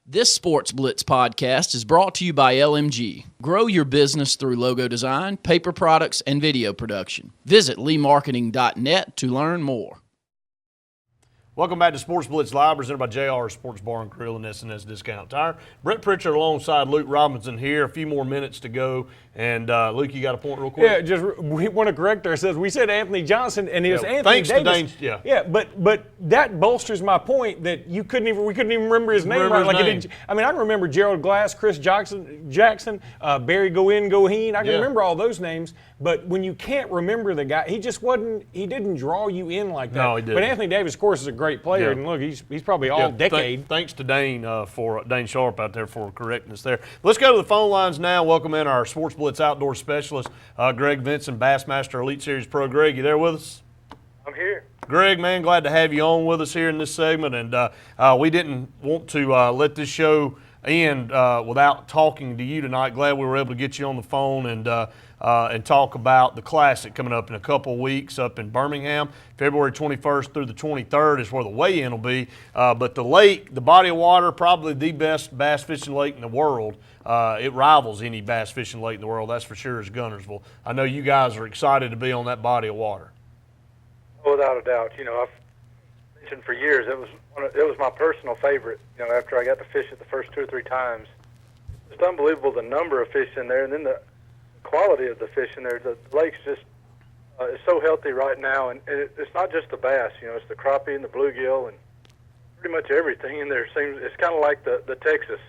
This Sportz Blitz podcast is brought to you by LMG. Grow your business through logo design, paper products, and video production. Visit leemarketing.net to learn more. Welcome back to Sportz Blitz Live, presented by JR Sports Bar and Grill and S&S Discount Tire. Brett Pritchard alongside Luke Robinson here. A few more minutes to go. And Luke, you got a point real quick? Yeah, just we want to correct ourselves. We said Anthony Johnson, and it was Anthony thanks Davis. To Dane, yeah, but that bolsters my point that we couldn't even remember his name right. Like it didn't. I mean, I can remember Gerald Glass, Chris Jackson, Barry Goheen. I can remember all those names. But when you can't remember the guy, he just wasn't. He didn't draw you in like that. No, he didn't. But Anthony Davis, of course, is a great player, and look, he's probably all decade. Thanks to Dane Dane Sharp out there for correcting us there. Let's go to the phone lines now. Welcome in our Sportz Blitz outdoor specialist, Greg Vinson, Bassmaster Elite Series Pro. Greg, you there with us? I'm here. Greg, man, glad to have you on with us here in this segment. And we didn't want to let this show end without talking to you tonight. Glad we were able to get you on the phone and talk about the Classic coming up in a couple of weeks up in Birmingham. February 21st through the 23rd is where the weigh-in will be. But the lake, the body of water, probably the best bass fishing lake in the world. It rivals any bass fishing lake in the world, that's for sure, is Guntersville. I know you guys are excited to be on that body of water. Without a doubt. You know, I've mentioned for years it was my personal favorite. You know, after I got to fish it the first 2 or 3 times, it's unbelievable the number of fish in there, and then the quality of the fish in there. The lake's just is so healthy right now, and it's not just the bass. You know, it's the crappie and the bluegill and pretty much everything in there. It's kind of like the Texas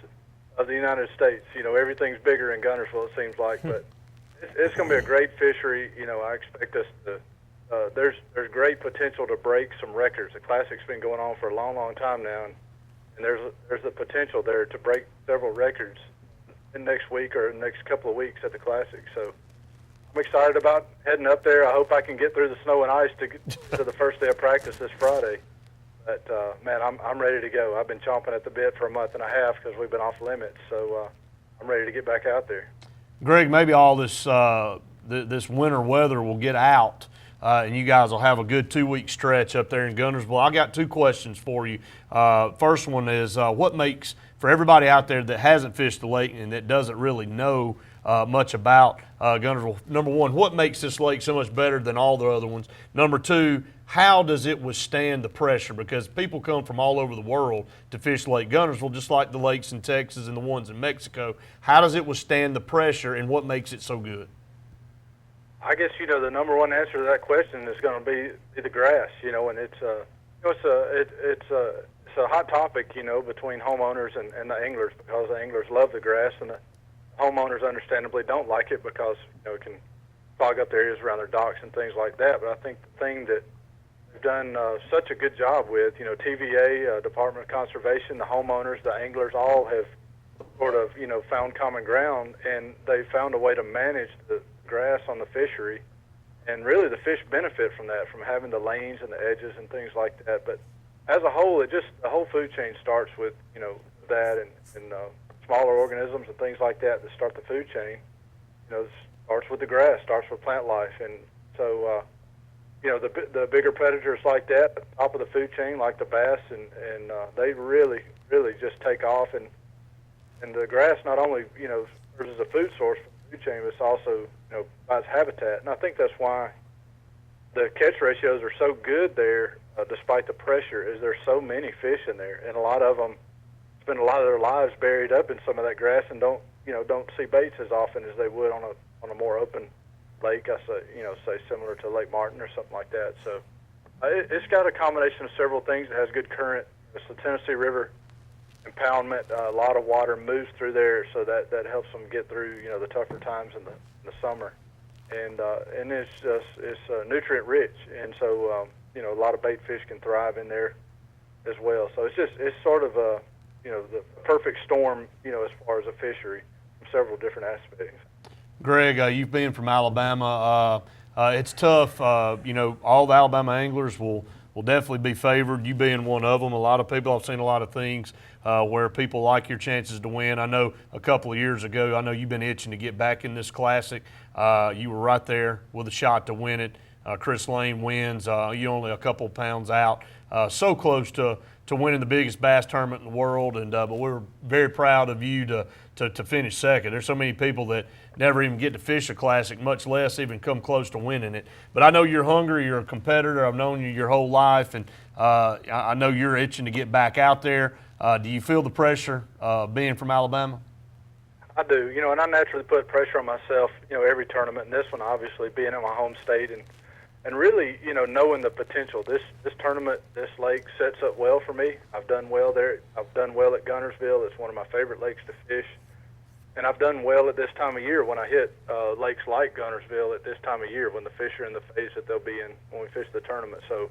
of the United States. You know, everything's bigger in Guntersville, it seems like, but it's going to be a great fishery. You know, I expect us to. There's great potential to break some records. The Classic's been going on for a long, long time now, and there's the potential there to break several records in next week or the next couple of weeks at the Classic. So I'm excited about heading up there. I hope I can get through the snow and ice to get to the first day of practice this Friday. But man, I'm ready to go. I've been chomping at the bit for a month and a half because we've been off limits. So I'm ready to get back out there. Greg, maybe all this this winter weather will get out. And you guys will have a good 2-week stretch up there in Guntersville. I got 2 questions for you. First one is what makes, for everybody out there that hasn't fished the lake and that doesn't really know much about Guntersville, number one, what makes this lake so much better than all the other ones? Number 2, how does it withstand the pressure? Because people come from all over the world to fish Lake Guntersville, just like the lakes in Texas and the ones in Mexico. How does it withstand the pressure, and what makes it so good? I guess, you know, the number one answer to that question is going to be the grass, you know, and it's a hot topic, you know, between homeowners and the anglers, because the anglers love the grass and the homeowners understandably don't like it because, you know, it can fog up the areas around their docks and things like that. But I think the thing that they've done such a good job with, you know, TVA, Department of Conservation, the homeowners, the anglers all have sort of, you know, found common ground, and they found a way to manage the grass on the fishery, and really the fish benefit from that, from having the lanes and the edges and things like that. But as a whole, the whole food chain starts with, you know, that and smaller organisms and things like that start the food chain. You know, it starts with the grass, starts with plant life, and so you know, the bigger predators like that, at the top of the food chain, like the bass, and they really just take off, and the grass not only, you know, serves as a food source for the food chain, but it's also, you know, provides habitat. And I think that's why the catch ratios are so good there, despite the pressure, is there's so many fish in there, and a lot of them spend a lot of their lives buried up in some of that grass and don't see baits as often as they would on a more open lake. I say similar to Lake Martin or something like that. So it's got a combination of several things. It has good current. It's the Tennessee River impoundment. A lot of water moves through there, so that helps them get through, you know, the tougher times in the summer. And it's nutrient rich, and so you know, a lot of bait fish can thrive in there as well. So it's sort of a, you know, the perfect storm, you know, as far as a fishery from several different aspects. Greg, you've been from Alabama. It's tough. You know, all the Alabama anglers will definitely be favored. You being one of them. A lot of people, I've seen a lot of things where people like your chances to win. I know a couple of years ago, I know you've been itching to get back in this Classic. You were right there with a shot to win it. Chris Lane wins. You only a couple pounds out. So close to to winning the biggest bass tournament in the world, and but we're very proud of you to finish second. There's so many people that never even get to fish a classic, much less even come close to winning it. But I know you're hungry. You're a competitor. I've known you your whole life, and I know you're itching to get back out there. Do you feel the pressure being from Alabama? I do, and I naturally put pressure on myself, every tournament, and this one obviously being in my home state and really, knowing the potential. This tournament, this lake sets up well for me. I've done well there. I've done well at Guntersville. It's one of my favorite lakes to fish. And I've done well at this time of year when I hit lakes like Guntersville at this time of year when the fish are in the phase that they'll be in when we fish the tournament. So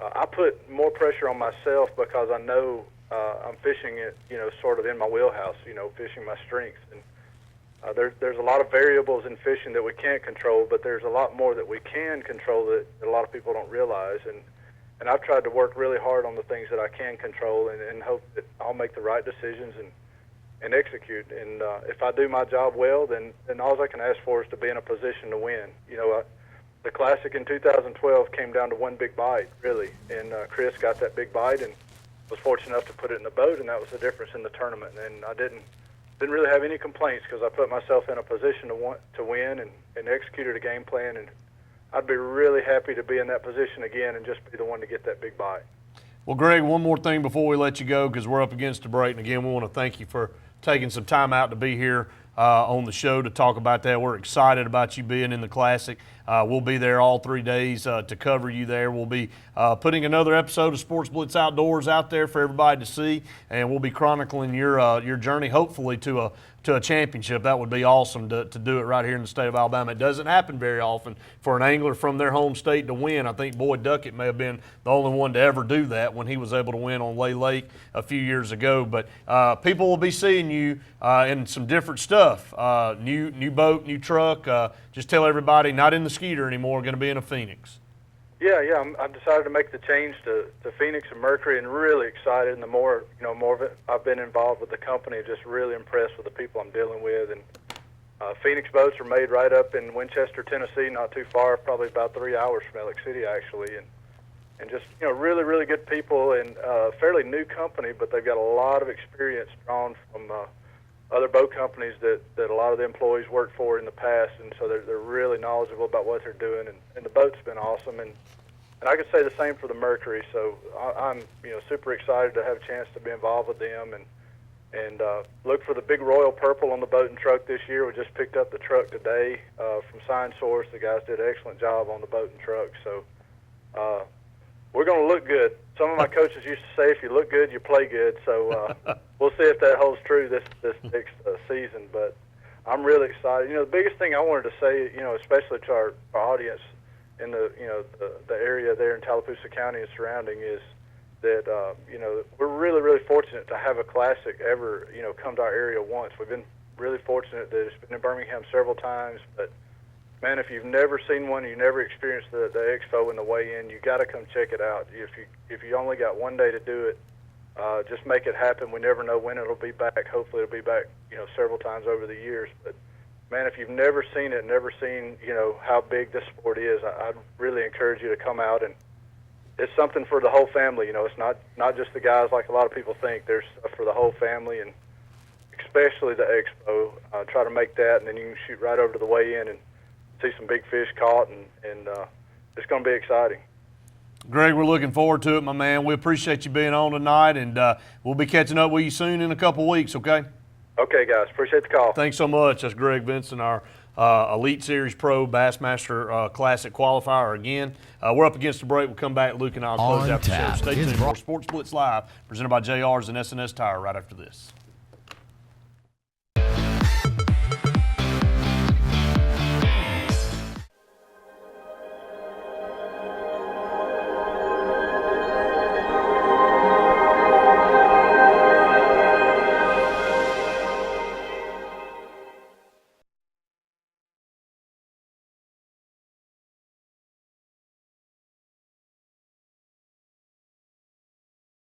I put more pressure on myself because I know I'm fishing it, sort of in my wheelhouse, fishing my strengths. And there's a lot of variables in fishing that we can't control, but there's a lot more that we can control that a lot of people don't realize. And I've tried to work really hard on the things that I can control and hope that I'll make the right decisions and execute. And if I do my job well, then all I can ask for is to be in a position to win. The Classic in 2012 came down to one big bite, really, and Chris got that big bite and was fortunate enough to put it in the boat, and that was the difference in the tournament. And I didn't really have any complaints because I put myself in a position to win and executed a game plan, and I'd be really happy to be in that position again and just be the one to get that big bite. Well, Greg, one more thing before we let you go because we're up against the break, and again, we want to thank you for taking some time out to be here on the show to talk about that. We're excited about you being in the Classic. We'll be there all 3 days to cover you there. We'll be putting another episode of Sportz Blitz Outdoors out there for everybody to see, and we'll be chronicling your journey, hopefully to a championship. That would be awesome to do it right here in the state of Alabama. It doesn't happen very often for an angler from their home state to win. I think Boyd Duckett may have been the only one to ever do that when he was able to win on Lay Lake a few years ago. But people will be seeing you in some different stuff, new boat, new truck. Just tell everybody, not in the Skeeter anymore, going to be in a Phoenix. Yeah, I've decided to make the change to Phoenix and Mercury, and really excited. And the more of it I've been involved with the company, just really impressed with the people I'm dealing with. And Phoenix boats are made right up in Winchester, Tennessee, not too far, probably about 3 hours from Alex City, actually. And just really, really good people, and fairly new company, but they've got a lot of experience drawn from other boat companies that a lot of the employees worked for in the past, and so they're really knowledgeable about what they're doing, and the boat's been awesome, and I could say the same for the Mercury. So I'm super excited to have a chance to be involved with them, and look for the big royal purple on the boat and truck this year. We just picked up the truck today from Sign Source. The guys did an excellent job on the boat and truck, so we're going to look good. Some of my coaches used to say, if you look good, you play good. So we'll see if that holds true this next season. But I'm really excited. The biggest thing I wanted to say, especially to our audience in the area there in Tallapoosa County and surrounding, is that we're really, really fortunate to have a Classic ever come to our area once. We've been really fortunate that it's been in Birmingham several times, but man, if you've never seen one, you never experienced the expo and the weigh-in, you got to come check it out. If you only got one day to do it, just make it happen. We never know when it'll be back. Hopefully it'll be back, several times over the years. But man, if you've never seen it, never seen, how big this sport is, I'd really encourage you to come out. And it's something for the whole family. It's not just the guys like a lot of people think. There's stuff for the whole family, and especially the expo. Try to make that, and then you can shoot right over to the weigh-in and see some big fish caught, and it's going to be exciting. Greg, we're looking forward to it, my man. We appreciate you being on tonight, and we'll be catching up with you soon in a couple weeks, okay? Okay, guys. Appreciate the call. Thanks so much. That's Greg Vinson, our Elite Series Pro Bassmaster Classic qualifier again. We're up against the break. We'll come back. Luke and I'll close out the show. Stay tuned for Sportz Blitz Live, presented by JR's and SNS Tire right after this.